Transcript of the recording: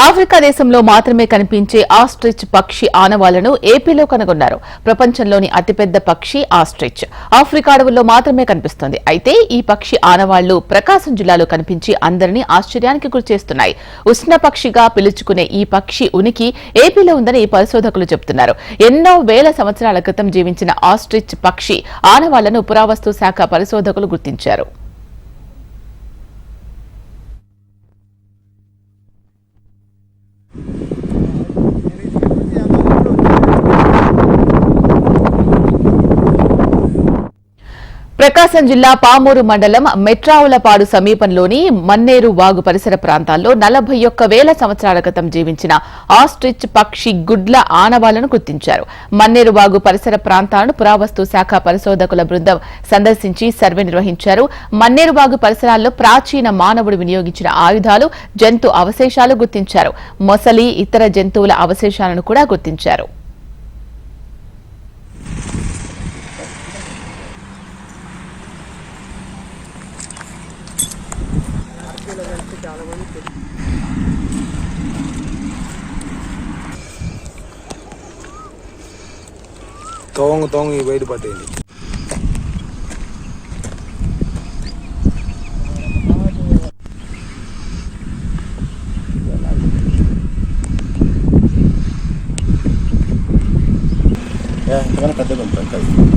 Africa దేశంలో మాత్రమే కనిపించే ఆస్ట్రిచ్ పక్షి ఆనవాళ్లను ఏపీలో కనుగొన్నారు. ప్రపంచంలోని అతిపెద్ద పక్షి ఆస్ట్రిచ్ ఆఫ్రికా అడవుల్లో మాత్రమే కనిపిస్తుంది. అయితే ఈ పక్షి ఆనవాళ్లు ప్రకాశం జిల్లాలో కనిపించి అందరినీ ఆశ్చర్యానికి గురిచేస్తున్నాయి. ఉష్ణ పక్షిగా పిలుచుకునే ఈ పక్షి ఉనికి ఏపీలో ఉందని పరిశోధకులు చెబుతున్నారు. ఎన్నో వేల సంవత్సరాల క్రితం జీవించిన ఆస్ట్రిచ్ పక్షి ఆనవాళ్లను పురావస్తు శాఖ పరిశోధకులు గుర్తించారు. ప్రకాశం జిల్లా పామూరు మండలం మెట్రావులపాడు సమీపంలోని మన్నేరు వాగు పరిసర ప్రాంతాల్లో 41,000 సంవత్సరాల క్రితం జీవించిన ఆస్ట్రిచ్ పక్షి గుడ్ల ఆనవాళ్లను గుర్తించారు. మన్నేరు వాగు పరిసర ప్రాంతాలను పురావస్తు శాఖ పరిశోధకుల బృందం సందర్శించి సర్వే నిర్వహించారు. మన్నేరు వాగు పరిసరాల్లో ప్రాచీన మానవుడు వినియోగించిన ఆయుధాలు, జంతు అవశేషాలు గుర్తించారు. మొసలి, ఇతర జంతువుల అవశేషాలను కూడా గుర్తించారు. తోంగి బయట పట్టేది. పెద్దగా ఉంటుంది.